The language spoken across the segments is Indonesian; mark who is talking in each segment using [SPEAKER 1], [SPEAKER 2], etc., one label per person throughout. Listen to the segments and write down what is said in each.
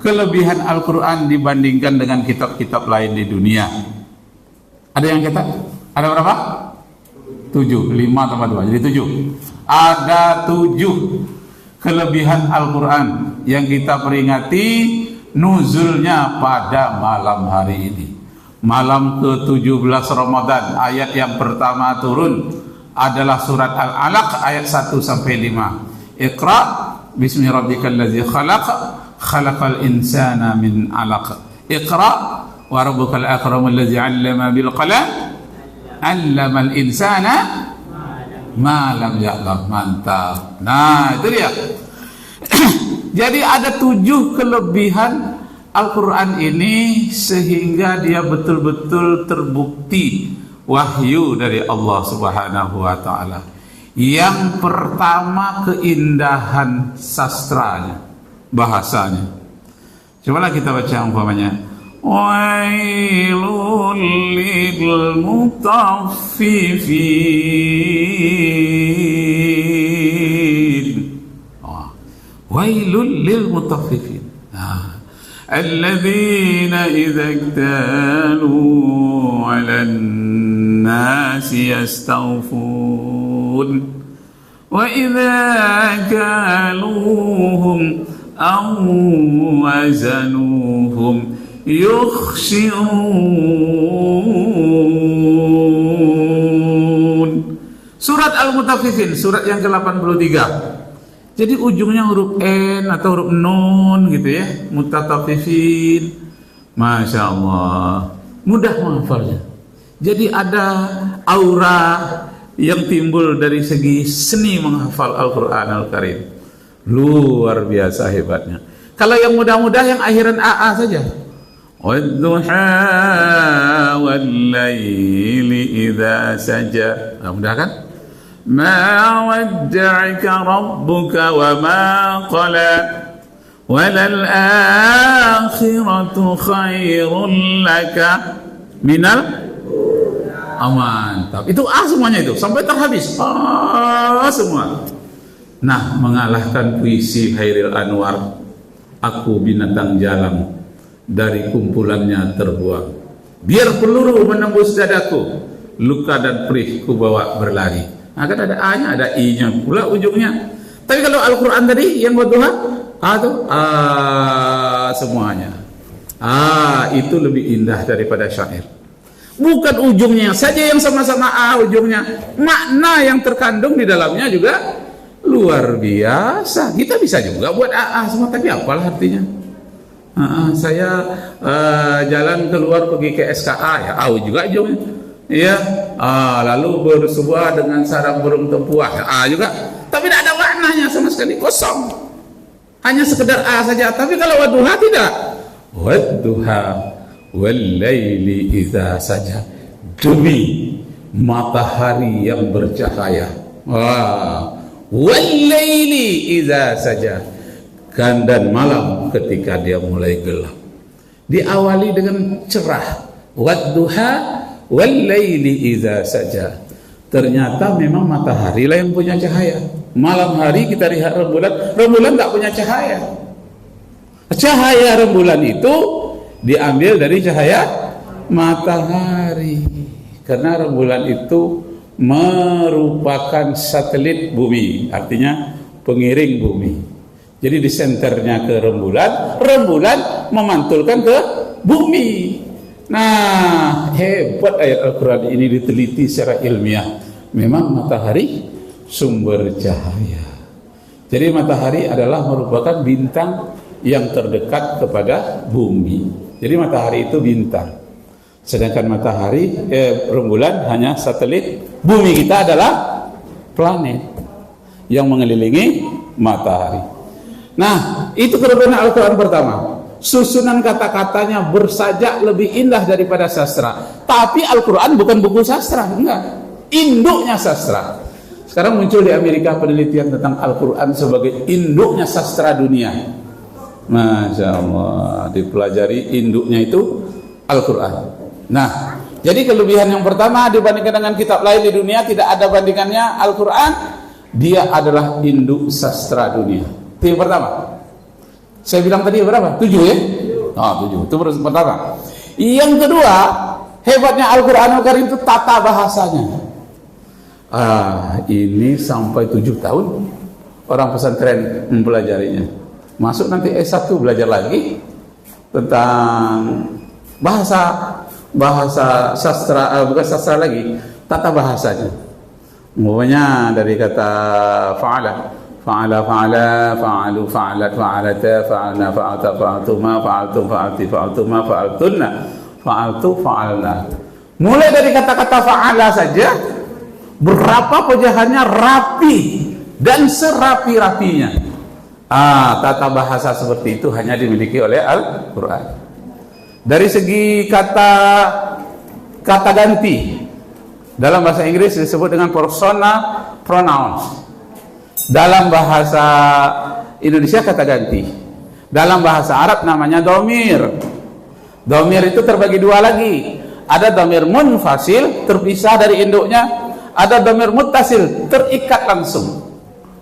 [SPEAKER 1] kelebihan Al-Quran dibandingkan dengan kitab-kitab lain di dunia? Ada yang kata? Ada berapa? 7, 5 tambah 2 jadi 7. Ada 7 kelebihan Al-Quran yang kita peringati nuzulnya pada malam hari ini. Malam ke-17 Ramadan, ayat yang pertama turun adalah surat Al-Alaq ayat 1 sampai 5. Iqra bismi rabbikal ladzi khalaq, khalaqal insana min 'alaq. Iqra wa rabbukal akramul ladzi 'allama bil qalam, 'allamal insana ma lam ya'lam. Mantap. Nah, itu dia. Jadi ada 7 kelebihan Al-Quran ini sehingga dia betul-betul terbukti wahyu dari Allah Subhanahu wa ta'ala. Yang pertama, keindahan sastranya, bahasanya. Cobalah kita baca umpamanya. Wailul lil mutaffifin. Wailul lil mutaffifin. Alladzina idza iktalu 'alan nasi yastawfun wa idza kaluhum aw wazanuhum yukhsirun. Surat Al-Mutaffifin, surat yang ke-83. Jadi ujungnya huruf N atau huruf Nun gitu ya, mutataffifin. Masya Allah, mudah menghafalnya. Jadi ada aura yang timbul dari segi seni menghafal Al-Quran Al-Karim. Luar biasa hebatnya. Kalau yang mudah-mudah yang akhiran AA saja. Wadduha wal-laili idza saja. Nah, mudah kan? Ma wadda'aka rabbuka wa ma qala walal akhiratu khairul laka minal mantap. Itu semuanya itu sampai terhabis semua. Nah, mengalahkan puisi Hairil Anwar, aku binatang jalang dari kumpulannya terbuang, biar peluru menembus dadaku, luka dan perih ku bawa berlari. Nah, kan ada A-nya, ada I-nya pula ujungnya. Tapi kalau Al-Quran tadi yang wadduha, semuanya. Itu lebih indah daripada syair. Bukan ujungnya saja yang sama-sama A ujungnya, makna yang terkandung di dalamnya juga luar biasa. Kita bisa juga buat A semua, tapi apalah artinya? Saya jalan keluar pergi ke SKA, ya A juga ujungnya. Ya, lalu bersebuah dengan sarang burung tempuah, ya, juga. Tapi tidak ada maknanya sama sekali, kosong. Hanya sekedar A saja. Tapi kalau wadduha tidak. Wadduha wal-laili idza saja. Demi matahari yang bercahaya. Wal-laili idza saja. Dan malam ketika dia mulai gelap. Diawali dengan cerah. Wadduha wal-laili idza saja. Ternyata memang matahari lah yang punya cahaya. Malam hari kita lihat rembulan, rembulan tak punya cahaya. Cahaya rembulan itu diambil dari cahaya matahari. Karena rembulan itu merupakan satelit bumi, artinya pengiring bumi. Jadi di senternya ke rembulan, rembulan memantulkan ke bumi. Nah, hebat ayat Al-Quran ini diteliti secara ilmiah. Memang matahari sumber cahaya. Jadi matahari adalah merupakan bintang yang terdekat kepada bumi. Jadi matahari itu bintang. Sedangkan matahari, rembulan hanya satelit. Bumi kita adalah planet yang mengelilingi matahari. Nah, itu kelebihan Al-Quran pertama. Susunan kata-katanya bersajak lebih indah daripada sastra. Tapi Al-Quran bukan buku sastra, enggak. Induknya sastra. Sekarang muncul di Amerika penelitian tentang Al-Quran sebagai induknya sastra dunia. Masya Allah, dipelajari induknya itu Al-Quran. Nah, jadi kelebihan yang pertama dibandingkan dengan kitab lain di dunia, tidak ada bandingannya Al-Quran. Dia adalah induk sastra dunia. Itu yang pertama. Saya bilang tadi berapa? 7 ya? Oh, 7. Itu pertama. Yang kedua, hebatnya Al-Quranul Karim itu tata bahasanya. Ini sampai 7 tahun orang pesantren mempelajarinya. Masuk nanti S1 belajar lagi tentang bahasa sastra, bukan sastra lagi, tata bahasanya. Umumnya dari kata fa'ala, fa'alu, fa'alat, fa'alata, fa'alna, fa'alta, fa'altuma, fa'altum, fa'alti, fa'altuma, fa'altunna, fa'altu, fa'alna. Mulai dari kata-kata fa'ala saja, berapa pecahannya rapi dan serapi-rapinya. Tata bahasa seperti itu hanya dimiliki oleh Al-Quran. Dari segi kata ganti, dalam bahasa Inggris disebut dengan personal pronouns. Dalam bahasa Indonesia kata ganti. Dalam bahasa Arab namanya domir. Domir itu terbagi 2 lagi. Ada domir munfasil, terpisah dari induknya. Ada domir muttasil, terikat langsung.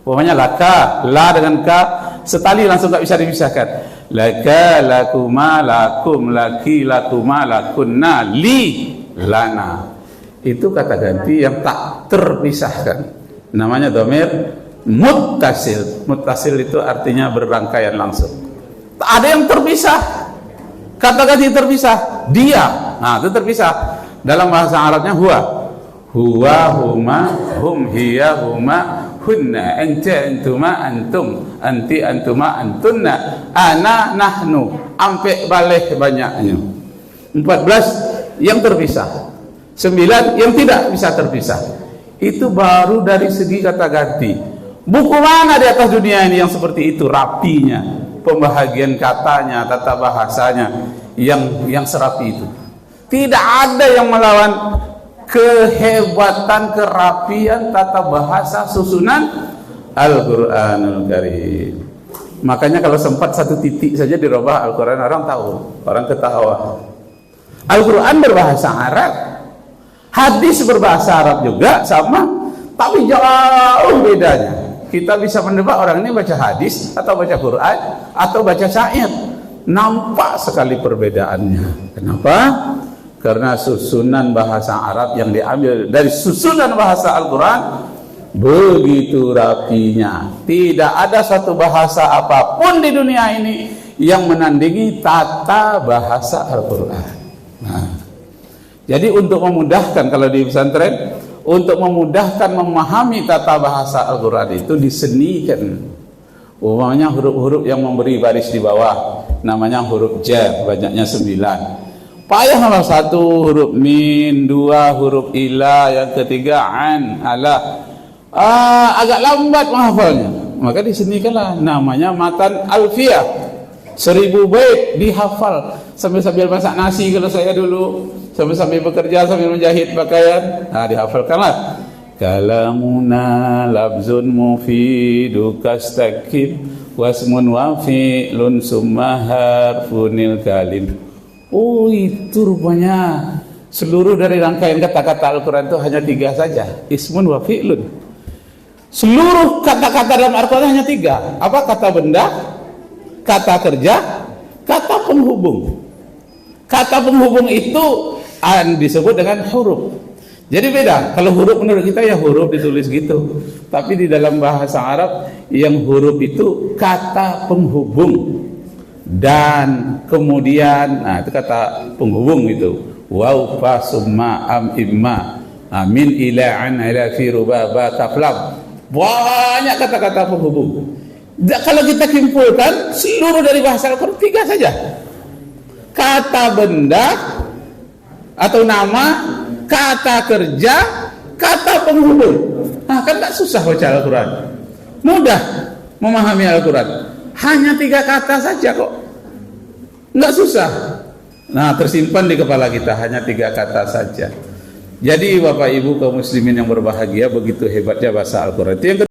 [SPEAKER 1] Pokoknya laka, la dengan ka, setali langsung tak bisa dipisahkan. Laka, lakuma, lakum, laki, lakuma, lakunna, li, lana. Itu kata ganti yang tak terpisahkan. Namanya domir muttasil. Muttasil itu artinya berrangkaian langsung. Tak ada yang terpisah. Kata ganti terpisah. Dia, itu terpisah. Dalam bahasa Arabnya huwa, huma, hum, hiya, huma, hunna, anta, antuma, antum, anti, antuma, antunna, ana, nahnu, ampe balik banyaknya. 14 yang terpisah, 9 yang tidak bisa terpisah. Itu baru dari segi kata ganti. Buku mana di atas dunia ini yang seperti itu rapinya, pembahagian katanya, tata bahasanya yang serapi itu. Tidak ada yang melawan kehebatan, kerapian tata bahasa susunan Al-Quranul Karim. Makanya kalau sempat 1 titik saja dirubah Al-Quran, orang tahu, orang ketawa. Al-Quran berbahasa Arab, hadis berbahasa Arab juga sama, tapi jauh bedanya. Kita bisa menebak orang ini baca hadis atau baca Quran atau baca syair. Nampak sekali perbedaannya. Kenapa? Karena susunan bahasa Arab yang diambil dari susunan bahasa Al-Quran begitu rapinya. Tidak ada satu bahasa apapun di dunia ini yang menandingi tata bahasa Al-Quran. Jadi untuk memudahkan, kalau di pesantren, untuk memudahkan memahami tata bahasa Al-Quran itu disenikan. Umpamanya huruf-huruf yang memberi baris di bawah namanya huruf jar, banyaknya 9. Payah nomor 1 huruf min, 2 huruf ila, yang ketiga an, ala. Agak lambat menghafalnya, maka disenikanlah namanya matan alfiyah. 1000 bait dihafal sambil masak nasi kalau saya dulu, sambil bekerja, sambil menjahit pakaian, dihafalkanlah. Kalamuna labzun mufidu kastakib wasmun wa fi'lun summa harfunil kalim. Itu rupanya seluruh dari rangkaian kata-kata Al-Quran itu hanya 3 saja, ismun wa fi'lun. Seluruh kata-kata dalam Al-Quran hanya 3. Apa? Kata benda, kata kerja, kata penghubung. Kata penghubung itu disebut dengan huruf. Jadi beda. Kalau huruf menurut kita ya huruf ditulis gitu, tapi di dalam bahasa Arab yang huruf itu kata penghubung. Dan kemudian itu kata penghubung itu waw fa summa am imma min ila an ila fi rubaba kaflam. Banyak kata-kata penghubung. Kalau kita kumpulkan seluruh dari bahasa Al-Quran 3 saja. Kata benda atau nama, kata kerja, kata penghubung. Kan tak susah baca Al-Quran, mudah memahami Al-Quran. Hanya 3 kata saja kok, nggak susah. Tersimpan di kepala kita hanya 3 kata saja. Jadi Bapak Ibu kaum muslimin yang berbahagia, begitu hebatnya bahasa Al-Quran. Itu yang